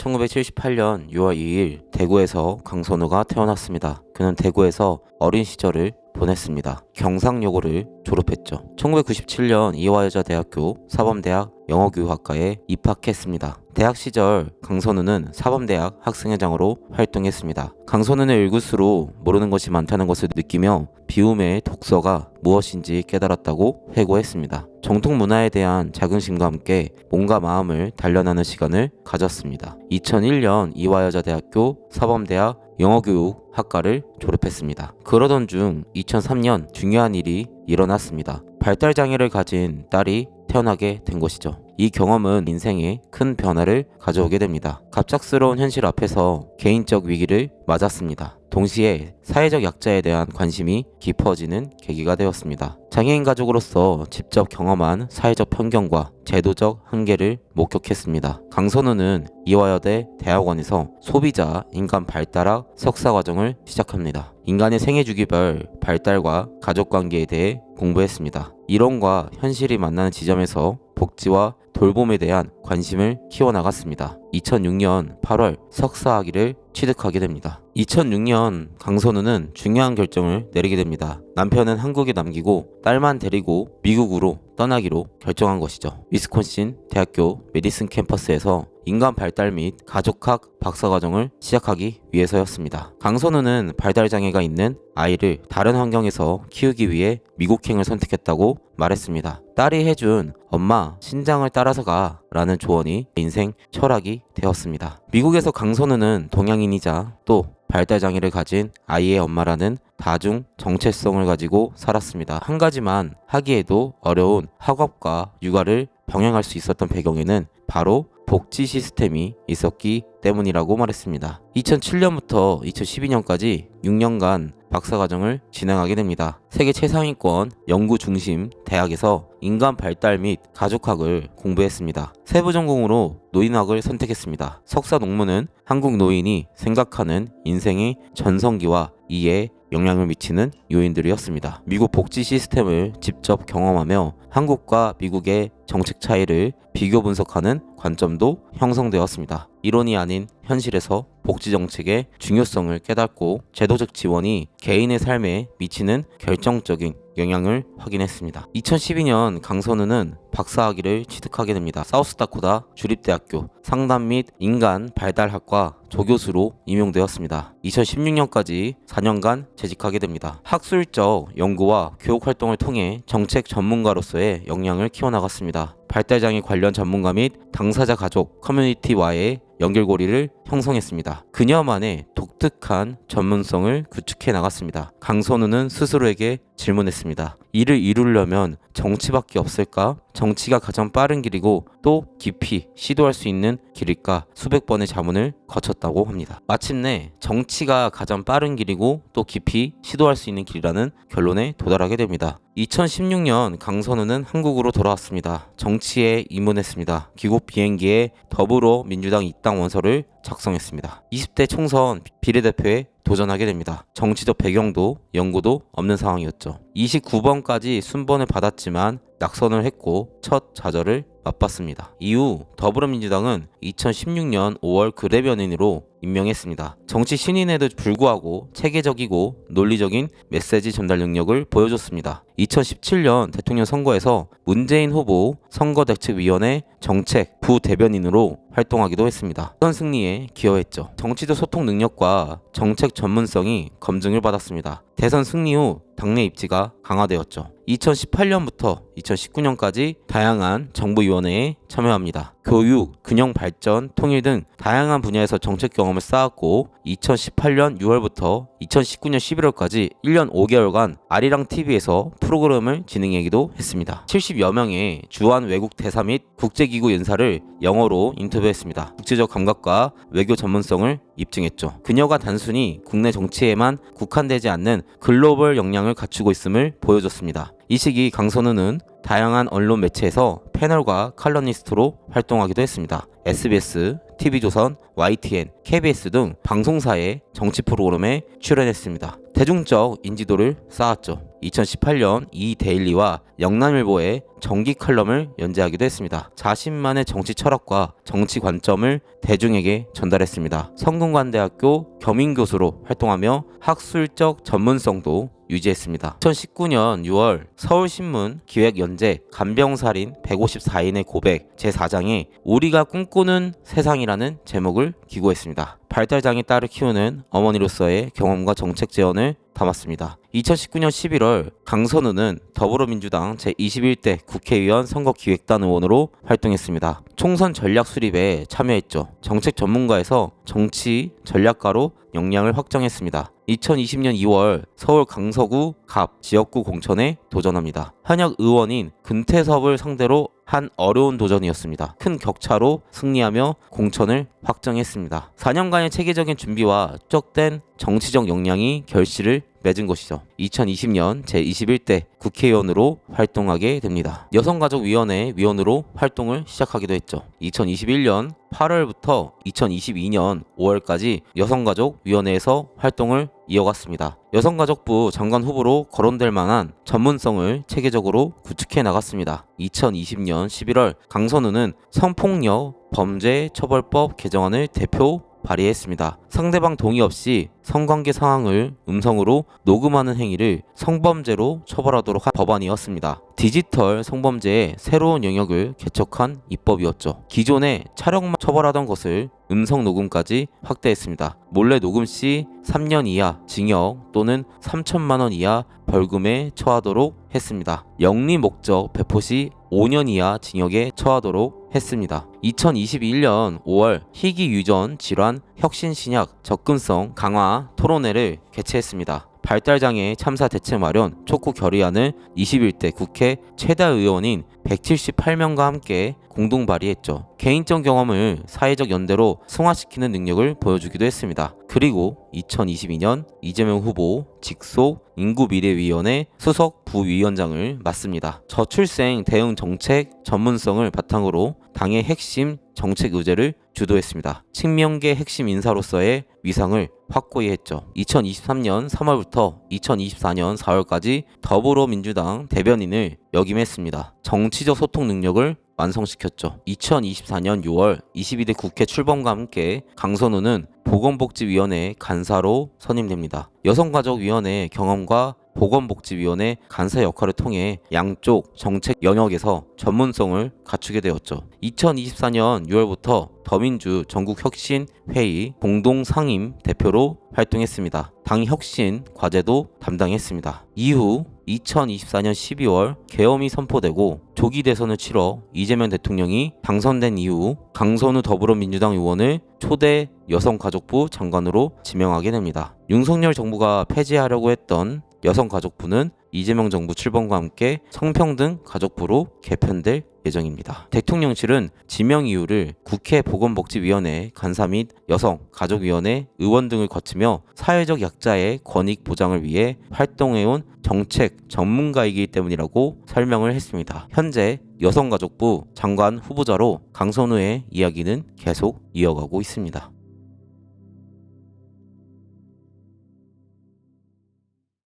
1978년 6월 2일 대구에서 강선우가 태어났습니다. 그는 대구에서 어린 시절을 보냈습니다. 경상여고를 졸업했죠. 1997년 이화여자대학교 사범대학 영어교육학과에 입학했습니다. 대학 시절 강선우는 사범대학 학생회장으로 활동했습니다. 강선우는 일구수로 모르는 것이 많다는 것을 느끼며 비움의 독서가 무엇인지 깨달았다고 회고했습니다. 정통 문화에 대한 자긍심과 함께 몸과 마음을 단련하는 시간을 가졌습니다. 2001년 이화여자대학교 사범대학 영어교육학과를 졸업했습니다. 그러던 중 2003년 중요한 일이 일어났습니다. 발달장애를 가진 딸이 태어나게 된 것이죠. 이 경험은 인생에 큰 변화를 가져오게 됩니다. 갑작스러운 현실 앞에서 개인적 위기를 맞았습니다. 동시에 사회적 약자에 대한 관심이 깊어지는 계기가 되었습니다. 장애인 가족으로서 직접 경험한 사회적 편견과 제도적 한계를 목격했습니다. 강선우는 이화여대 대학원에서 소비자 인간 발달학 석사과정을 시작합니다. 인간의 생애주기별 발달과 가족관계에 대해 공부했습니다. 이론과 현실이 만나는 지점에서 복지와 돌봄에 대한 관심을 키워나갔습니다. 2006년 8월 석사학위를 취득하게 됩니다. 2006년 강선우는 중요한 결정을 내리게 됩니다. 남편은 한국에 남기고 딸만 데리고 미국으로 떠나기로 결정한 것이죠. 위스콘신 대학교 메디슨 캠퍼스에서 인간 발달 및 가족학 박사과정을 시작하기 위해서였습니다. 강선우는 발달장애가 있는 아이를 다른 환경에서 키우기 위해 미국행을 선택했다고 말했습니다. 딸이 해준 엄마 신장을 따라서 가 라는 조언이 인생 철학이 되었습니다. 미국에서 강선우는 동양인이자 또 발달장애를 가진 아이의 엄마라는 다중 정체성을 가지고 살았습니다. 한 가지만 하기에도 어려운 학업과 육아를 병행할 수 있었던 배경에는 바로 복지 시스템이 있었기 때문이라고 말했습니다. 2007년부터 2012년까지 6년간 박사과정을 진행하게 됩니다. 세계 최상위권 연구 중심 대학에서 인간 발달 및 가족학을 공부했습니다. 세부 전공으로 노인학을 선택했습니다. 석사 논문은 한국 노인이 생각하는 인생의 전성기와 이에 영향을 미치는 요인들이었습니다. 미국 복지 시스템을 직접 경험하며 한국과 미국의 정책 차이를 비교 분석하는 관점도 형성되었습니다. 이론이 아닌 현실에서 복지 정책의 중요성을 깨닫고 제도적 지원이 개인의 삶에 미치는 결정적인 영향을 확인했습니다. 2012년 강선우는 박사학위를 취득하게 됩니다. 사우스다코다 주립대학교 상담 및 인간 발달학과 조교수로 임용되었습니다. 2016년까지 4년간 재직하게 됩니다. 학술적 연구와 교육 활동을 통해 정책 전문가로서의 역량을 키워나갔습니다. 발달장애 관련 전문가 및 당사자 가족 커뮤니티와의 연결고리를 형성했습니다. 그녀만의 독특한 전문성을 구축해 나갔습니다. 강선우는 스스로에게 질문했습니다. 이를 이루려면 정치밖에 없을까? 정치가 가장 빠른 길이고 또 깊이 시도할 수 있는 길일까? 수백 번의 자문을 거쳤다고 합니다. 마침내 정치가 가장 빠른 길이고 또 깊이 시도할 수 있는 길이라는 결론에 도달하게 됩니다. 2016년 강선우는 한국으로 돌아왔습니다. 정치에 입문했습니다. 귀국 비행기에 더불어민주당 입당 원서를 작성했습니다. 20대 총선 비례대표에 도전하게 됩니다. 정치적 배경도 연고도 없는 상황이었죠. 29번까지 순번을 받았지만 낙선을 했고 첫 좌절을 맛봤습니다. 이후 더불어민주당은 2016년 5월 그대변인으로 임명했습니다. 정치 신인에도 불구하고 체계적이고 논리적인 메시지 전달 능력을 보여줬습니다. 2017년 대통령 선거에서 문재인 후보 선거대책위원회 정책 부대변인으로 활동하기도 했습니다. 선 승리에 기여했죠. 정치적 소통 능력과 정책 전문성이 검증을 받았습니다. 대선 승리 후 당내 입지가 강화되었죠. 2018년부터 2019년까지 다양한 정부위원회에 참여합니다. 교육, 균형 발전, 통일 등 다양한 분야에서 정책 경험을 쌓았고 2018년 6월부터 2019년 11월까지 1년 5개월간 아리랑 TV에서 프로그램을 진행하기도 했습니다. 70여 명의 주한 외국 대사 및 국제기구 연사를 영어로 인터뷰했습니다. 국제적 감각과 외교 전문성을 입증했죠. 그녀가 단순히 국내 정치에만 국한되지 않는 글로벌 역량을 갖추고 있음을 보여줬습니다. 이 시기 강선우는 다양한 언론 매체에서 패널과 칼럼니스트로 활동하기도 했습니다. SBS, TV조선, YTN, KBS 등 방송사의 정치 프로그램에 출연했습니다. 대중적 인지도를 쌓았죠. 2018년 이 데일리와 영남일보에 정기 칼럼을 연재하기도 했습니다. 자신만의 정치 철학과 정치 관점을 대중에게 전달했습니다. 성균관대학교 겸임교수로 활동하며 학술적 전문성도 유지했습니다. 2019년 6월 서울신문 기획연재 간병살인 154인의 고백 제4장에 우리가 꿈꾸는 세상이라는 제목을 기고했습니다. 발달장애 딸을 키우는 어머니로서의 경험과 정책 제언을 담았습니다. 2019년 11월 강선우는 더불어민주당 제21대 국회의원 선거기획단 의원으로 활동했습니다. 총선 전략 수립에 참여했죠. 정책 전문가에서 정치 전략가로 역량을 확장했습니다. 2020년 2월 서울 강서구 갑 지역구 공천에 도전합니다. 현역 의원인 금태섭을 상대로 한 어려운 도전이었습니다. 큰 격차로 승리하며 공천을 확정했습니다. 4년간의 체계적인 준비와 축적된 정치적 역량이 결실을 맺은 것이죠. 2020년 제21대 국회의원으로 활동하게 됩니다. 여성가족위원회 위원으로 활동을 시작하기도 했죠. 2021년 8월부터 2022년 5월까지 여성가족위원회에서 활동을 이어갔습니다. 여성가족부 장관 후보로 거론될 만한 전문성을 체계적으로 구축해 나갔습니다. 2020년 11월 강선우는 성폭력 범죄처벌법 개정안을 대표 발의했습니다. 상대방 동의 없이 성관계 상황을 음성으로 녹음하는 행위를 성범죄로 처벌하도록 한 법안이었습니다. 디지털 성범죄의 새로운 영역을 개척한 입법이었죠. 기존에 촬영만 처벌하던 것을 음성 녹음까지 확대했습니다. 몰래 녹음 시 3년 이하 징역 또는 3천만 원 이하 벌금에 처하도록 했습니다. 영리 목적 배포 시 5년 이하 징역에 처하도록 했습니다. 2021년 5월 희귀 유전 질환 혁신 신약 접근성 강화 토론회를 개최했습니다. 발달장애 참사 대책 마련 촉구 결의안을 21대 국회 최다 의원인 178명과 함께 공동 발의했죠. 개인적 경험을 사회적 연대로 승화시키는 능력을 보여주기도 했습니다. 그리고 2022년 이재명 후보 직속 인구미래위원회 수석 부위원장을 맡습니다. 저출생 대응 정책 전문성을 바탕으로 당의 핵심 정책 의제를 주도했습니다. 친명계 핵심 인사로서의 위상을 확고히 했죠. 2023년 3월부터 2024년 4월까지 더불어민주당 대변인을 역임했습니다. 정치적 소통 능력을 완성시켰죠. 2024년 6월 22대 국회 출범과 함께 강선우는 보건복지위원회 간사로 선임됩니다. 여성가족위원회 경험과 보건복지위원회 간사 역할을 통해 양쪽 정책 영역에서 전문성을 갖추게 되었죠. 2024년 6월부터 더민주 전국혁신회의 공동상임 대표로 활동했습니다. 당 혁신 과제도 담당했습니다. 이후 2024년 12월 계엄이 선포되고 조기 대선을 치러 이재명 대통령이 당선된 이후 강선우 더불어민주당 의원을 초대 여성가족부 장관으로 지명하게 됩니다. 윤석열 정부가 폐지하려고 했던 여성가족부는 이재명 정부 출범과 함께 성평등 가족부로 개편될 예정입니다. 대통령실은 지명 이유를 국회 보건복지위원회 간사 및 여성가족위원회 의원 등을 거치며 사회적 약자의 권익 보장을 위해 활동해온 정책 전문가이기 때문이라고 설명을 했습니다. 현재 여성가족부 장관 후보자로 강선우의 이야기는 계속 이어가고 있습니다.